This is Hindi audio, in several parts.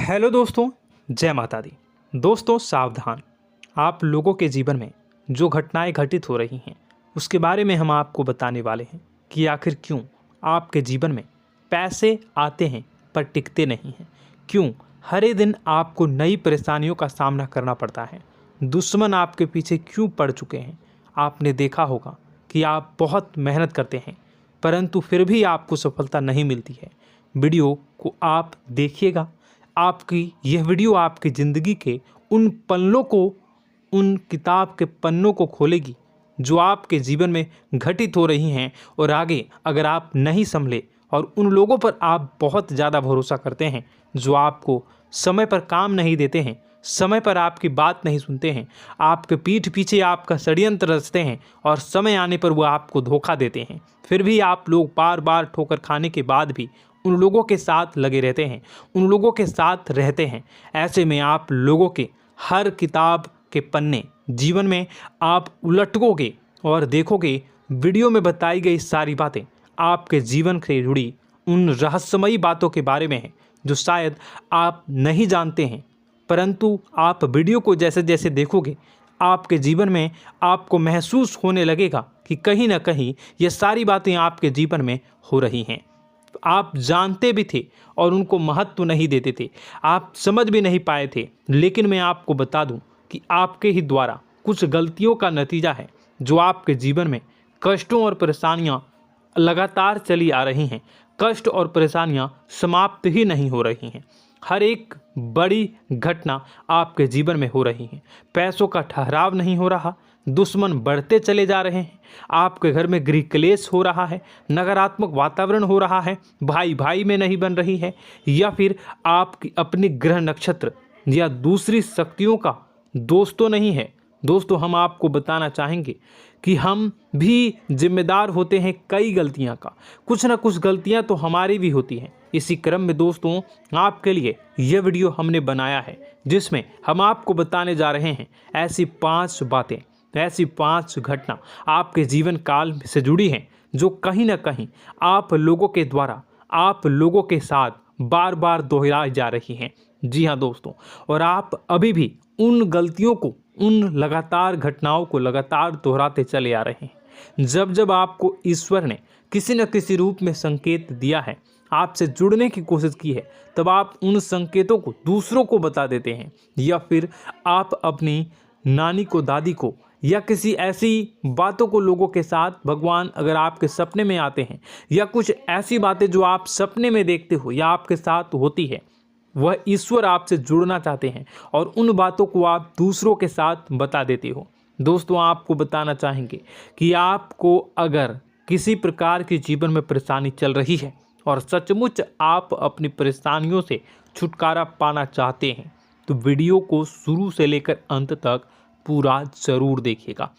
हेलो दोस्तों, जय माता दी। दोस्तों सावधान, आप लोगों के जीवन में जो घटनाएं घटित हो रही हैं उसके बारे में हम आपको बताने वाले हैं कि आखिर क्यों आपके जीवन में पैसे आते हैं पर टिकते नहीं हैं। क्यों हर एक दिन आपको नई परेशानियों का सामना करना पड़ता है। दुश्मन आपके पीछे क्यों पड़ चुके हैं। आपने देखा होगा कि आप बहुत मेहनत करते हैं परंतु फिर भी आपको सफलता नहीं मिलती है। वीडियो को आप देखिएगा। आपकी यह वीडियो आपकी ज़िंदगी के उन पन्नों को, उन किताब के पन्नों को खोलेगी जो आपके जीवन में घटित हो रही हैं। और आगे अगर आप नहीं संभले और उन लोगों पर आप बहुत ज़्यादा भरोसा करते हैं जो आपको समय पर काम नहीं देते हैं, समय पर आपकी बात नहीं सुनते हैं, आपके पीठ पीछे आपका षड्यंत्र रचते हैं और समय आने पर वो आपको धोखा देते हैं, फिर भी आप लोग बार बार ठोकर खाने के बाद भी उन लोगों के साथ लगे रहते हैं, उन लोगों के साथ रहते हैं। ऐसे में आप लोगों के हर किताब के पन्ने जीवन में आप उलटोगे और देखोगे वीडियो में बताई गई सारी बातें आपके जीवन से जुड़ी उन रहस्यमयी बातों के बारे में हैं जो शायद आप नहीं जानते हैं। परंतु आप वीडियो को जैसे जैसे देखोगे आपके जीवन में आपको महसूस होने लगेगा कि कहीं ना कहीं ये सारी बातें आपके जीवन में हो रही हैं। आप जानते भी थे और उनको महत्व नहीं देते थे, आप समझ भी नहीं पाए थे। लेकिन मैं आपको बता दूं कि आपके ही द्वारा कुछ गलतियों का नतीजा है जो आपके जीवन में कष्टों और परेशानियां लगातार चली आ रही हैं। कष्ट और परेशानियां समाप्त ही नहीं हो रही हैं। हर एक बड़ी घटना आपके जीवन में हो रही है। पैसों का ठहराव नहीं हो रहा, दुश्मन बढ़ते चले जा रहे हैं, आपके घर में गृह क्लेश हो रहा है, नकारात्मक वातावरण हो रहा है, भाई भाई में नहीं बन रही है, या फिर आपकी अपनी ग्रह नक्षत्र या दूसरी शक्तियों का दोस्तों नहीं है। दोस्तों हम आपको बताना चाहेंगे कि हम भी जिम्मेदार होते हैं कई गलतियां का, कुछ ना कुछ गलतियां तो हमारी भी होती हैं। इसी क्रम में दोस्तों आपके लिए यह वीडियो हमने बनाया है जिसमें हम आपको बताने जा रहे हैं ऐसी 5 बातें, ऐसी 5 घटना आपके जीवन काल से जुड़ी हैं जो कहीं ना कहीं आप लोगों के द्वारा आप लोगों के साथ बार बार दोहराई जा रही हैं। जी हाँ दोस्तों, और आप अभी भी उन गलतियों को, उन लगातार घटनाओं को लगातार दोहराते चले आ रहे हैं। जब जब आपको ईश्वर ने किसी न किसी रूप में संकेत दिया है, आपसे जुड़ने की कोशिश की है, तब आप उन संकेतों को दूसरों को बता देते हैं, या फिर आप अपनी नानी को, दादी को, या किसी ऐसी बातों को लोगों के साथ, भगवान अगर आपके सपने में आते हैं या कुछ ऐसी बातें जो आप सपने में देखते हो या आपके साथ होती है, वह ईश्वर आपसे जुड़ना चाहते हैं और उन बातों को आप दूसरों के साथ बता देते हो। दोस्तों आपको बताना चाहेंगे कि आपको अगर किसी प्रकार की जीवन में परेशानी चल रही है और सचमुच आप अपनी परेशानियों से छुटकारा पाना चाहते हैं तो वीडियो को शुरू से लेकर अंत तक पूरा जरूर देखिएगा।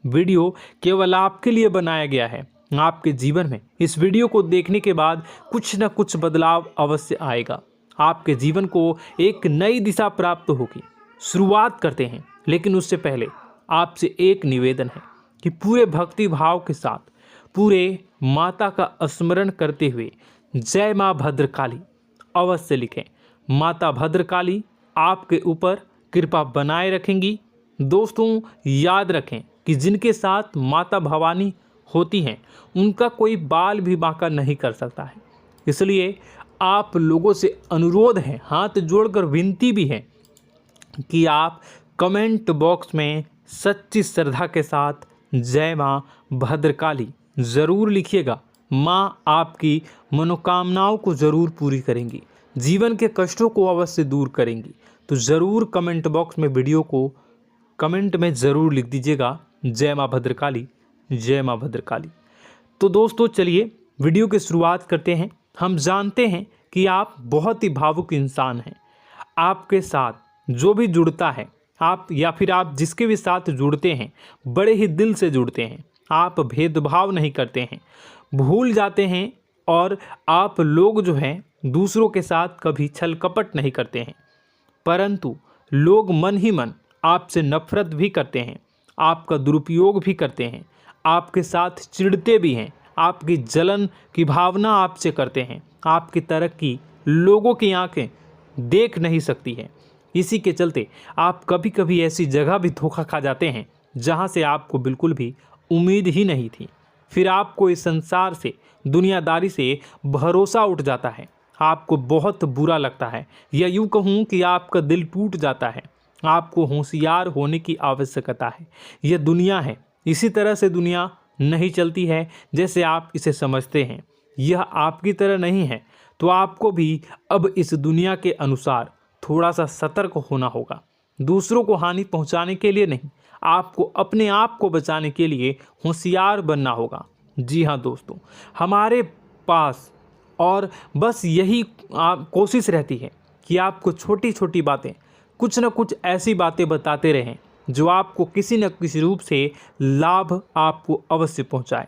वीडियो केवल आपके लिए बनाया गया है। आपके जीवन में इस वीडियो को देखने के बाद कुछ न कुछ बदलाव अवश्य आएगा। आपके जीवन को एक नई दिशा प्राप्त होगी। शुरुआत करते हैं, लेकिन उससे पहले आपसे एक निवेदन है कि पूरे भक्ति भाव के साथ पूरे माता का स्मरण करते हुए जय माँ भद्रकाली अवश्य लिखें। माता भद्रकाली आपके ऊपर कृपा बनाए रखेंगी। दोस्तों याद रखें कि जिनके साथ माता भवानी होती हैं उनका कोई बाल भी बांका नहीं कर सकता है। इसलिए आप लोगों से अनुरोध है, हाथ जोड़कर विनती भी है कि आप कमेंट बॉक्स में सच्ची श्रद्धा के साथ जय माँ भद्रकाली ज़रूर लिखिएगा। माँ आपकी मनोकामनाओं को ज़रूर पूरी करेंगी, जीवन के कष्टों को अवश्य दूर करेंगी। तो ज़रूर कमेंट बॉक्स में वीडियो को कमेंट में ज़रूर लिख दीजिएगा जय माँ भद्रकाली, जय माँ भद्रकाली। तो दोस्तों चलिए वीडियो की शुरुआत करते हैं। हम जानते हैं कि आप बहुत ही भावुक इंसान हैं। आपके साथ जो भी जुड़ता है, आप या फिर आप जिसके भी साथ जुड़ते हैं बड़े ही दिल से जुड़ते हैं। आप भेदभाव नहीं करते हैं, भूल जाते हैं, और आप लोग जो हैं दूसरों के साथ कभी छल कपट नहीं करते हैं। परंतु लोग मन ही मन आपसे नफरत भी करते हैं, आपका दुरुपयोग भी करते हैं, आपके साथ चिढ़ते भी हैं, आपकी जलन की भावना आपसे करते हैं। आपकी तरक्की लोगों की आंखें देख नहीं सकती है। इसी के चलते आप कभी कभी ऐसी जगह भी धोखा खा जाते हैं जहां से आपको बिल्कुल भी उम्मीद ही नहीं थी। फिर आपको इस संसार से, दुनियादारी से भरोसा उठ जाता है। आपको बहुत बुरा लगता है, या यूँ कहूँ कि आपका दिल टूट जाता है। आपको होशियार होने की आवश्यकता है। यह दुनिया है, इसी तरह से दुनिया नहीं चलती है जैसे आप इसे समझते हैं। यह आपकी तरह नहीं है, तो आपको भी अब इस दुनिया के अनुसार थोड़ा सा सतर्क होना होगा। दूसरों को हानि पहुंचाने के लिए नहीं, आपको अपने आप को बचाने के लिए होशियार बनना होगा। जी हाँ दोस्तों, हमारे पास और बस यही कोशिश रहती है कि आपको छोटी छोटी बातें, कुछ न कुछ ऐसी बातें बताते रहें जो आपको किसी न किसी रूप से लाभ आपको अवश्य पहुंचाए,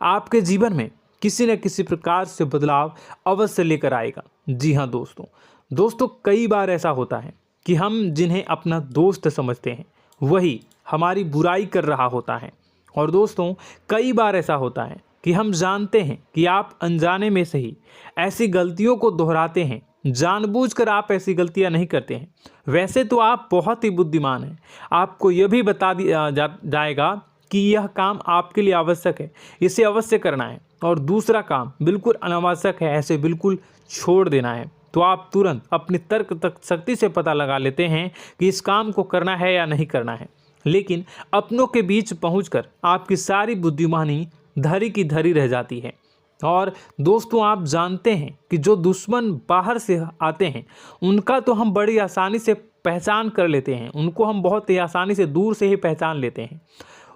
आपके जीवन में किसी न किसी प्रकार से बदलाव अवश्य लेकर आएगा। जी हाँ दोस्तों, कई बार ऐसा होता है कि हम जिन्हें अपना दोस्त समझते हैं वही हमारी बुराई कर रहा होता है। और दोस्तों, कई बार ऐसा होता है कि हम जानते हैं कि आप अनजाने में से ही ऐसी गलतियों को दोहराते हैं। जानबूझकर आप ऐसी गलतियां नहीं करते हैं। वैसे तो आप बहुत ही बुद्धिमान हैं। आपको यह भी बता दिया जाएगा कि यह काम आपके लिए आवश्यक है, इसे अवश्य करना है, और दूसरा काम बिल्कुल अनावश्यक है, ऐसे बिल्कुल छोड़ देना है। तो आप तुरंत अपनी तर्क तक शक्ति से पता लगा लेते हैं कि इस काम को करना है या नहीं करना है। लेकिन अपनों के बीच पहुंचकर आपकी सारी बुद्धिमानी धरी की धरी रह जाती है। और दोस्तों, आप जानते हैं कि जो दुश्मन बाहर से आते हैं उनका तो हम बड़ी आसानी से पहचान कर लेते हैं, उनको हम बहुत ही आसानी से दूर से ही पहचान लेते हैं,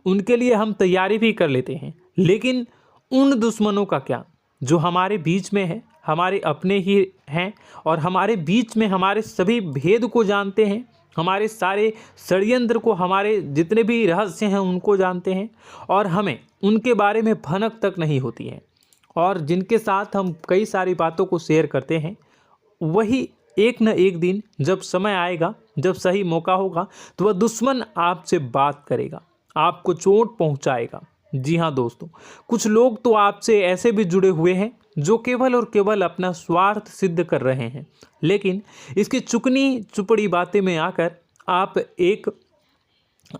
उनके लिए हम तैयारी भी कर लेते हैं। लेकिन उन दुश्मनों का क्या जो हमारे बीच में है, हमारे अपने ही हैं, और हमारे बीच में हमारे सभी भेद को जानते हैं, हमारे सारे षड्यंत्र को, हमारे जितने भी रहस्य हैं उनको जानते हैं, और हमें उनके बारे में भनक तक नहीं होती है, और जिनके साथ हम कई सारी बातों को शेयर करते हैं, वही एक न एक दिन जब समय आएगा, जब सही मौका होगा, तो वह दुश्मन आपसे बात करेगा, आपको चोट पहुंचाएगा। जी हाँ दोस्तों, कुछ लोग तो आपसे ऐसे भी जुड़े हुए हैं जो केवल और केवल अपना स्वार्थ सिद्ध कर रहे हैं। लेकिन इसकी चुकनी चुपड़ी बातें में आकर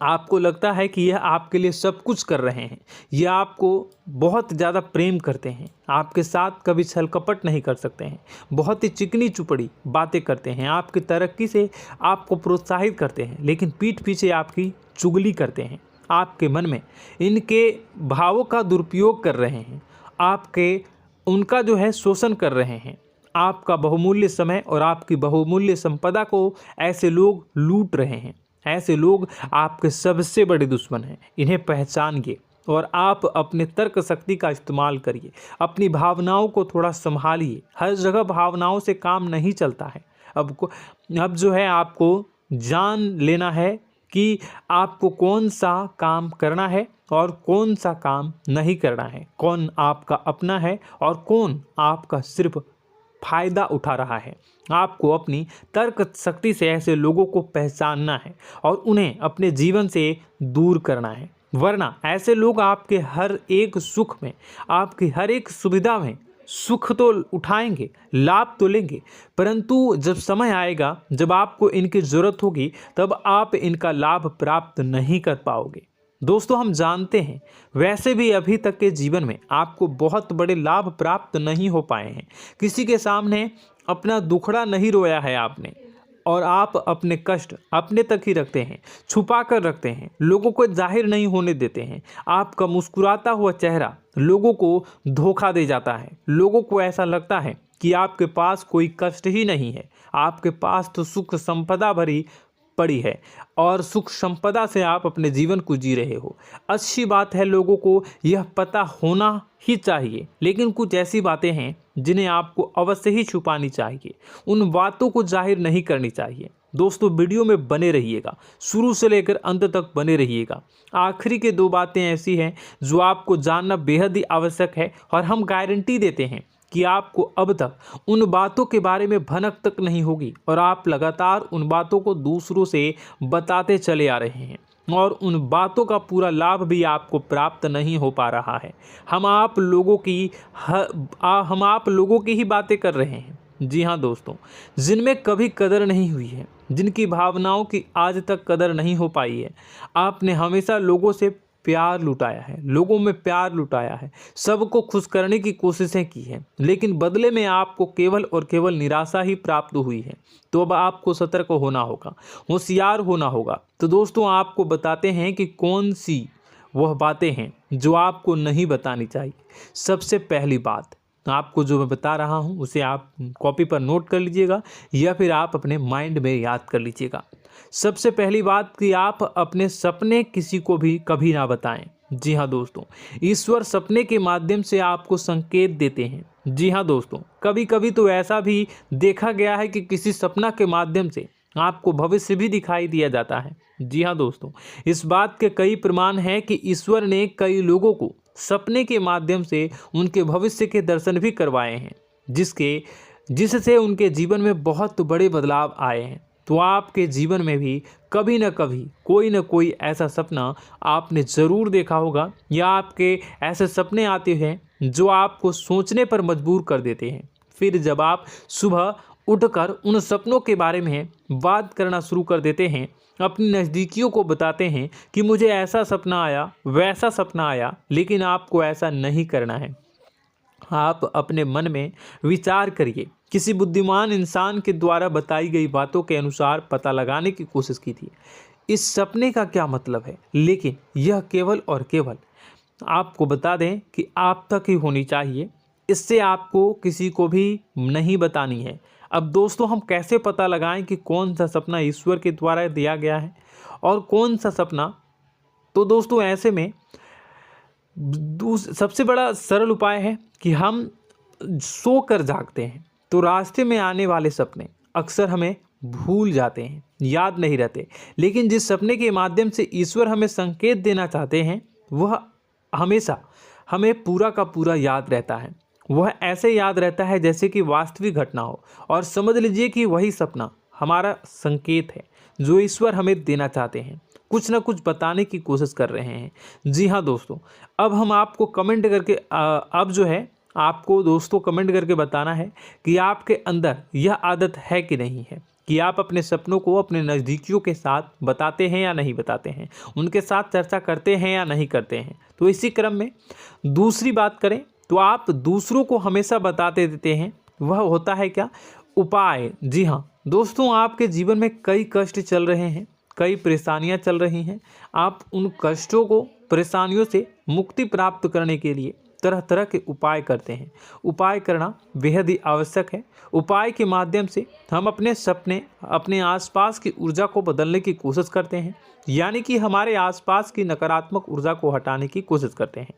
आपको लगता है कि यह आपके लिए सब कुछ कर रहे हैं, यह आपको बहुत ज़्यादा प्रेम करते हैं, आपके साथ कभी छल कपट नहीं कर सकते हैं, बहुत ही चिकनी चुपड़ी बातें करते हैं, आपकी तरक्की से आपको प्रोत्साहित करते हैं, लेकिन पीठ पीछे आपकी चुगली करते हैं, आपके मन में इनके भावों का दुरुपयोग कर रहे हैं, उनका जो है शोषण कर रहे हैं। आपका बहुमूल्य समय और आपकी बहुमूल्य संपदा को ऐसे लोग लूट रहे हैं। ऐसे लोग आपके सबसे बड़े दुश्मन हैं। इन्हें पहचानिए और आप अपने तर्क शक्ति का इस्तेमाल करिए। अपनी भावनाओं को थोड़ा संभालिए। हर जगह भावनाओं से काम नहीं चलता है। अब जो है आपको जान लेना है कि आपको कौन सा काम करना है और कौन सा काम नहीं करना है, कौन आपका अपना है और कौन आपका सिर्फ फायदा उठा रहा है। आपको अपनी तर्क शक्ति से ऐसे लोगों को पहचानना है और उन्हें अपने जीवन से दूर करना है, वरना ऐसे लोग आपके हर एक सुख में, आपकी हर एक सुविधा में सुख तो उठाएंगे, लाभ तो लेंगे, परंतु जब समय आएगा, जब आपको इनकी ज़रूरत होगी, तब आप इनका लाभ प्राप्त नहीं कर पाओगे। दोस्तों, हम जानते हैं वैसे भी अभी तक के जीवन में आपको बहुत बड़े लाभ प्राप्त नहीं हो पाए हैं। किसी के सामने अपना दुखड़ा नहीं रोया है आपने, और आप अपने कष्ट अपने तक ही रखते हैं, छुपा कर रखते हैं, लोगों को जाहिर नहीं होने देते हैं। आपका मुस्कुराता हुआ चेहरा लोगों को धोखा दे जाता है। लोगों को ऐसा लगता है कि आपके पास कोई कष्ट ही नहीं है, आपके पास तो सुख संपदा भरी पड़ी है और सुख संपदा से आप अपने जीवन को जी रहे हो। अच्छी बात है, लोगों को यह पता होना ही चाहिए, लेकिन कुछ ऐसी बातें हैं जिन्हें आपको अवश्य ही छुपानी चाहिए। उन बातों को जाहिर नहीं करनी चाहिए। दोस्तों, वीडियो में बने रहिएगा, शुरू से लेकर अंत तक बने रहिएगा। आखिरी के 2 बातें ऐसी हैं जो आपको जानना बेहद ही आवश्यक है, और हम गारंटी देते हैं कि आपको अब तक उन बातों के बारे में भनक तक नहीं होगी, और आप लगातार उन बातों को दूसरों से बताते चले आ रहे हैं, और उन बातों का पूरा लाभ भी आपको प्राप्त नहीं हो पा रहा है। हम आप लोगों की ही बातें कर रहे हैं, जी हाँ दोस्तों, जिनमें कभी कदर नहीं हुई है, जिनकी भावनाओं की आज तक कदर नहीं हो पाई है। आपने हमेशा लोगों से प्यार लुटाया है, लोगों में प्यार लुटाया है, सबको खुश करने की कोशिशें की है, लेकिन बदले में आपको केवल और केवल निराशा ही प्राप्त हुई है। तो अब आपको सतर्क होना होगा, होशियार होना होगा। तो दोस्तों आपको बताते हैं कि कौन सी वह बातें हैं जो आपको नहीं बतानी चाहिए। सबसे पहली बात आपको जो मैं बता रहा हूं उसे आप कॉपी पर नोट कर लीजिएगा या फिर आप अपने माइंड में याद कर लीजिएगा। सबसे पहली बात कि आप अपने सपने किसी को भी कभी ना बताएं। जी हाँ दोस्तों, ईश्वर सपने के माध्यम से आपको संकेत देते हैं। जी हाँ दोस्तों, कभी कभी तो ऐसा भी देखा गया है कि किसी सपना के माध्यम से आपको भविष्य भी दिखाई दिया जाता है। जी हाँ दोस्तों, इस बात के कई प्रमाण हैं कि ईश्वर ने कई लोगों को सपने के माध्यम से उनके भविष्य के दर्शन भी करवाए हैं, जिससे उनके जीवन में बहुत बड़े बदलाव आए हैं। तो आपके जीवन में भी कभी न कभी कोई न कोई ऐसा सपना आपने ज़रूर देखा होगा, या आपके ऐसे सपने आते हैं जो आपको सोचने पर मजबूर कर देते हैं। फिर जब आप सुबह उठकर उन सपनों के बारे में बात करना शुरू कर देते हैं, अपनी नज़दीकियों को बताते हैं कि मुझे ऐसा सपना आया, वैसा सपना आया, लेकिन आपको ऐसा नहीं करना है। आप अपने मन में विचार करिए। किसी बुद्धिमान इंसान के द्वारा बताई गई बातों के अनुसार पता लगाने की कोशिश की थी इस सपने का क्या मतलब है, लेकिन यह केवल और केवल आपको बता दें कि आप तक ही होनी चाहिए। इससे आपको किसी को भी नहीं बतानी है। अब दोस्तों हम कैसे पता लगाएं कि कौन सा सपना ईश्वर के द्वारा दिया गया है और कौन सा सपना? तो दोस्तों ऐसे में सबसे बड़ा सरल उपाय है कि हम सोकर जागते हैं तो रास्ते में आने वाले सपने अक्सर हमें भूल जाते हैं, याद नहीं रहते। लेकिन जिस सपने के माध्यम से ईश्वर हमें संकेत देना चाहते हैं वह हमेशा हमें पूरा का पूरा याद रहता है। वह ऐसे याद रहता है जैसे कि वास्तविक घटना हो, और समझ लीजिए कि वही सपना हमारा संकेत है जो ईश्वर हमें देना चाहते हैं, कुछ ना कुछ बताने की कोशिश कर रहे हैं। जी हाँ दोस्तों, अब हम आपको कमेंट करके अब जो है आपको दोस्तों कमेंट करके बताना है कि आपके अंदर यह आदत है कि नहीं है कि आप अपने सपनों को अपने नज़दीकियों के साथ बताते हैं या नहीं बताते हैं, उनके साथ चर्चा करते हैं या नहीं करते हैं। तो इसी क्रम में दूसरी बात करें तो आप दूसरों को हमेशा बताते देते हैं, वह होता है क्या? उपाय। जी हाँ दोस्तों, आपके जीवन में कई कष्ट चल रहे हैं, कई परेशानियां चल रही हैं। आप उन कष्टों को, परेशानियों से मुक्ति प्राप्त करने के लिए तरह तरह के उपाय करते हैं। उपाय करना बेहद ही आवश्यक है। उपाय के माध्यम से हम अपने सपने, अपने आसपास की ऊर्जा को बदलने की कोशिश करते हैं, यानी कि हमारे आसपास की नकारात्मक ऊर्जा को हटाने की कोशिश करते हैं,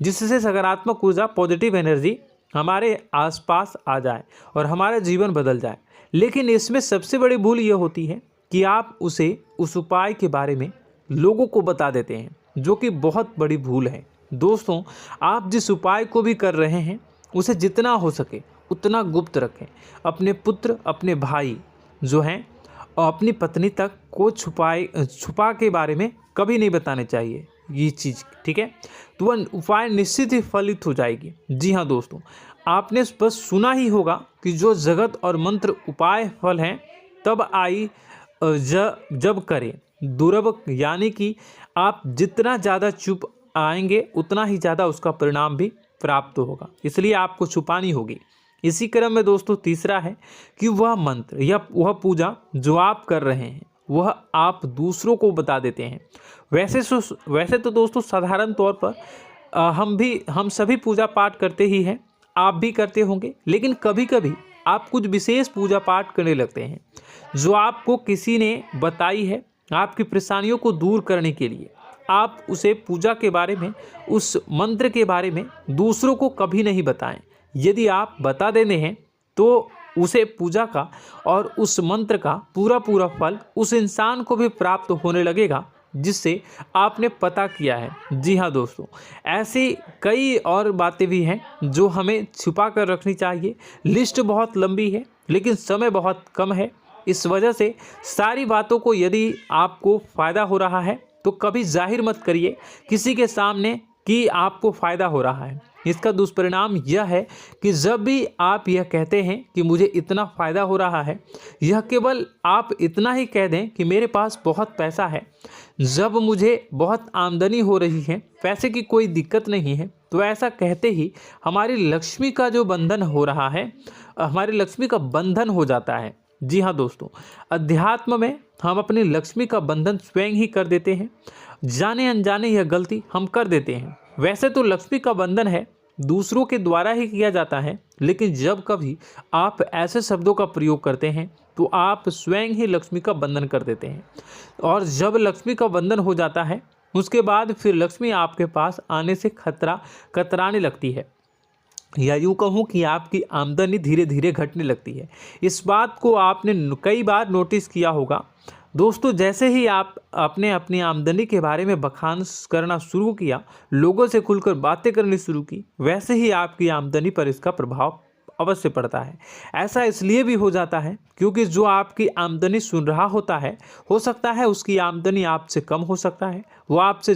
जिससे सकारात्मक ऊर्जा, पॉजिटिव एनर्जी हमारे आसपास आ जाए और हमारा जीवन बदल जाए। लेकिन इसमें सबसे बड़ी भूल यह होती है कि आप उस उपाय के बारे में लोगों को बता देते हैं, जो कि बहुत बड़ी भूल है। दोस्तों आप जिस उपाय को भी कर रहे हैं उसे जितना हो सके उतना गुप्त रखें। अपने पुत्र, अपने भाई जो हैं और अपनी पत्नी तक को छुपा के बारे में कभी नहीं बताने चाहिए ये चीज़, ठीक है? तो वह उपाय निश्चित ही फलित हो जाएगी। जी हाँ दोस्तों, आपने बस सुना ही होगा कि जो जगत और मंत्र उपाय फल हैं तब आई जब करें दुर्लभ, यानी कि आप जितना ज़्यादा चुप आएंगे उतना ही ज़्यादा उसका परिणाम भी प्राप्त होगा, इसलिए आपको छुपानी होगी। इसी क्रम में दोस्तों तीसरा है कि वह मंत्र या वह पूजा जो आप कर रहे हैं वह आप दूसरों को बता देते हैं। वैसे तो दोस्तों साधारण तौर पर हम सभी पूजा पाठ करते ही हैं, आप भी करते होंगे, लेकिन कभी कभी आप कुछ विशेष पूजा पाठ करने लगते हैं जो आपको किसी ने बताई है आपकी परेशानियों को दूर करने के लिए। आप उसे पूजा के बारे में, उस मंत्र के बारे में दूसरों को कभी नहीं बताएं। यदि आप बता देते हैं तो उसे पूजा का और उस मंत्र का पूरा फल उस इंसान को भी प्राप्त होने लगेगा जिससे आपने पता किया है। जी हाँ दोस्तों, ऐसी कई और बातें भी हैं जो हमें छुपा कर रखनी चाहिए। लिस्ट बहुत लंबी है लेकिन समय बहुत कम है, इस वजह से सारी बातों को यदि आपको फ़ायदा हो रहा है तो कभी जाहिर मत करिए, किसी के सामने कि आपको फ़ायदा हो रहा है। इसका दुष्परिणाम यह है कि जब भी आप यह कहते हैं कि मुझे इतना फ़ायदा हो रहा है, यह केवल आप इतना ही कह दें कि मेरे पास बहुत पैसा है, जब मुझे बहुत आमदनी हो रही है, पैसे की कोई दिक्कत नहीं है, तो ऐसा कहते ही हमारी लक्ष्मी का जो बंधन हो रहा है, हमारी लक्ष्मी का बंधन हो जाता है। जी हाँ दोस्तों, अध्यात्म में हम अपनी लक्ष्मी का बंधन स्वयं ही कर देते हैं। जाने अनजाने यह गलती हम कर देते हैं। वैसे तो लक्ष्मी का बंधन है दूसरों के द्वारा ही किया जाता है, लेकिन जब कभी आप ऐसे शब्दों का प्रयोग करते हैं तो आप स्वयं ही लक्ष्मी का बंधन कर देते हैं। और जब लक्ष्मी का बंधन हो जाता है, उसके बाद फिर लक्ष्मी आपके पास आने से कतराने लगती है, या यूँ कहूँ कि आपकी आमदनी धीरे धीरे घटने लगती है। इस बात को आपने कई बार नोटिस किया होगा दोस्तों। जैसे ही आपने अपनी आमदनी के बारे में बखान करना शुरू किया, लोगों से खुलकर बातें करनी शुरू की, वैसे ही आपकी आमदनी पर इसका प्रभाव अवश्य पड़ता है। ऐसा इसलिए भी हो जाता है क्योंकि जो आपकी आमदनी सुन रहा होता है, हो सकता है उसकी आमदनी आपसे कम हो सकता है, वो आपसे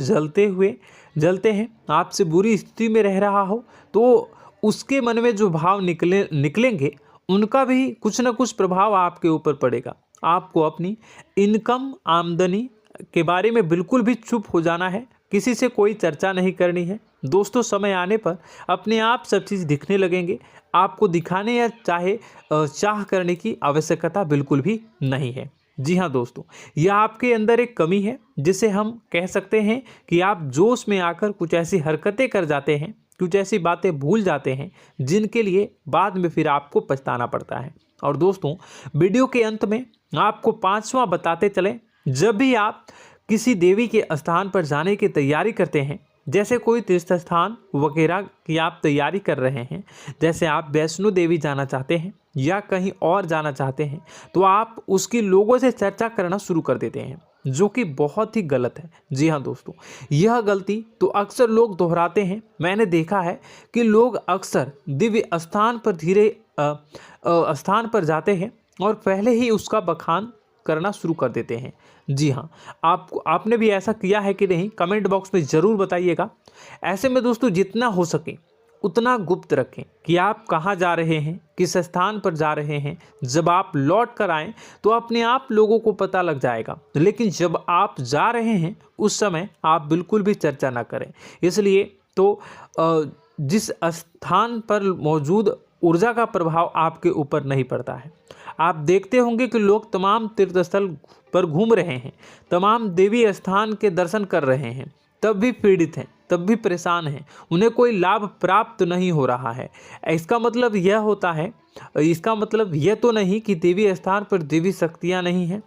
जलते हैं, आपसे बुरी स्थिति में रह रहा हो, तो उसके मन में जो भाव निकलेंगे, उनका भी कुछ ना कुछ प्रभाव आपके ऊपर पड़ेगा। आपको अपनी इनकम, आमदनी के बारे में बिल्कुल भी चुप हो जाना है, किसी से कोई चर्चा नहीं करनी है दोस्तों। समय आने पर अपने आप सब चीज़ दिखने लगेंगे। आपको दिखाने या चाह करने की आवश्यकता बिल्कुल भी नहीं है। जी हाँ दोस्तों, यह आपके अंदर एक कमी है, जिसे हम कह सकते हैं कि आप जोश में आकर कुछ ऐसी हरकतें कर जाते हैं, कुछ ऐसी बातें भूल जाते हैं जिनके लिए बाद में फिर आपको पछताना पड़ता है। और दोस्तों, वीडियो के अंत में आपको 5वां बताते चलें, जब भी आप किसी देवी के स्थान पर जाने की तैयारी करते हैं, जैसे कोई तीर्थ स्थान वगैरह की आप तैयारी कर रहे हैं, जैसे आप वैष्णो देवी जाना चाहते हैं या कहीं और जाना चाहते हैं, तो आप उसकी लोगों से चर्चा करना शुरू कर देते हैं, जो कि बहुत ही गलत है। जी हाँ दोस्तों, यह गलती तो अक्सर लोग दोहराते हैं। मैंने देखा है कि लोग अक्सर दिव्य स्थान पर जाते हैं और पहले ही उसका बखान करना शुरू कर देते हैं। जी हाँ, आपने भी ऐसा किया है कि नहीं, कमेंट बॉक्स में ज़रूर बताइएगा। ऐसे में दोस्तों, जितना हो सके उतना गुप्त रखें कि आप कहाँ जा रहे हैं, किस स्थान पर जा रहे हैं। जब आप लौट कर आएँ तो अपने आप लोगों को पता लग जाएगा, लेकिन जब आप जा रहे हैं उस समय आप बिल्कुल भी चर्चा ना करें। इसलिए तो जिस स्थान पर मौजूद ऊर्जा का प्रभाव आपके ऊपर नहीं पड़ता है। आप देखते होंगे कि लोग तमाम तीर्थ स्थल पर घूम रहे हैं, तमाम देवी स्थान के दर्शन कर रहे हैं, तब भी पीड़ित हैं, तब भी परेशान हैं, उन्हें कोई लाभ प्राप्त नहीं हो रहा है। इसका मतलब यह तो नहीं कि देवी स्थान पर देवी शक्तियाँ नहीं हैं,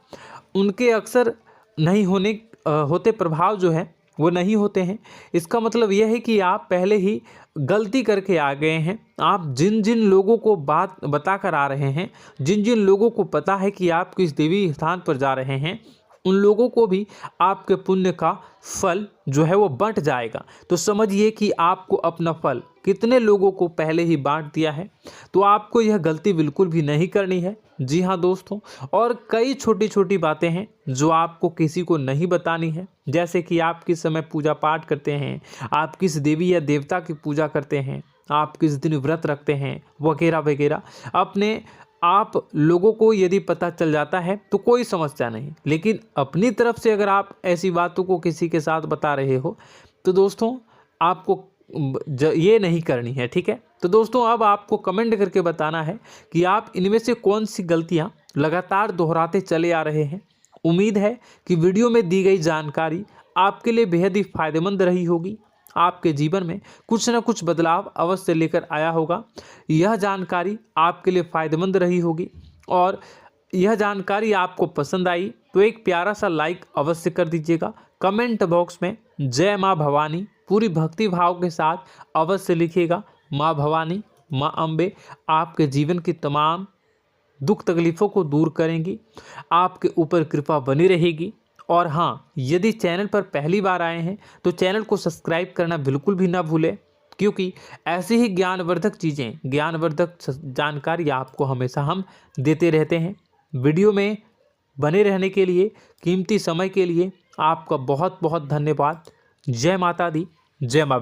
उनके अक्सर नहीं होते प्रभाव जो है वो नहीं होते हैं। इसका मतलब यह है कि आप पहले ही गलती करके आ गए हैं। आप जिन जिन लोगों को बात बता कर आ रहे हैं, जिन जिन लोगों को पता है कि आप किस देवी स्थान पर जा रहे हैं, उन लोगों को भी आपके पुण्य का फल जो है वो बंट जाएगा। तो समझिए कि आपको अपना फल कितने लोगों को पहले ही बांट दिया है। तो आपको यह गलती बिल्कुल भी नहीं करनी है। जी हाँ दोस्तों, और कई छोटी छोटी बातें हैं जो आपको किसी को नहीं बतानी है, जैसे कि आप किस समय पूजा पाठ करते हैं, आप किस देवी या देवता की पूजा करते हैं, आप किस दिन व्रत रखते हैं, वगैरह वगैरह। अपने आप लोगों को यदि पता चल जाता है तो कोई समस्या नहीं, लेकिन अपनी तरफ से अगर आप ऐसी बातों को किसी के साथ बता रहे हो तो दोस्तों आपको ये नहीं करनी है, ठीक है। तो दोस्तों, अब आपको कमेंट करके बताना है कि आप इनमें से कौन सी गलतियां लगातार दोहराते चले आ रहे हैं। उम्मीद है कि वीडियो में दी गई जानकारी आपके लिए बेहद ही फायदेमंद रही होगी, आपके जीवन में कुछ न कुछ बदलाव अवश्य लेकर आया होगा। यह जानकारी आपके लिए फ़ायदेमंद रही होगी और यह जानकारी आपको पसंद आई तो एक प्यारा सा लाइक अवश्य कर दीजिएगा। कमेंट बॉक्स में जय माँ भवानी पूरी भक्ति भाव के साथ अवश्य लिखिएगा। माँ भवानी, माँ अम्बे आपके जीवन की तमाम दुख तकलीफ़ों को दूर करेंगी, आपके ऊपर कृपा बनी रहेगी। और हाँ, यदि चैनल पर पहली बार आए हैं तो चैनल को सब्सक्राइब करना बिल्कुल भी ना भूलें, क्योंकि ऐसी ही ज्ञानवर्धक चीज़ें, ज्ञानवर्धक जानकारी आपको हमेशा हम देते रहते हैं। वीडियो में बने रहने के लिए, कीमती समय के लिए आपका बहुत बहुत धन्यवाद। जय माता दी, जय माँ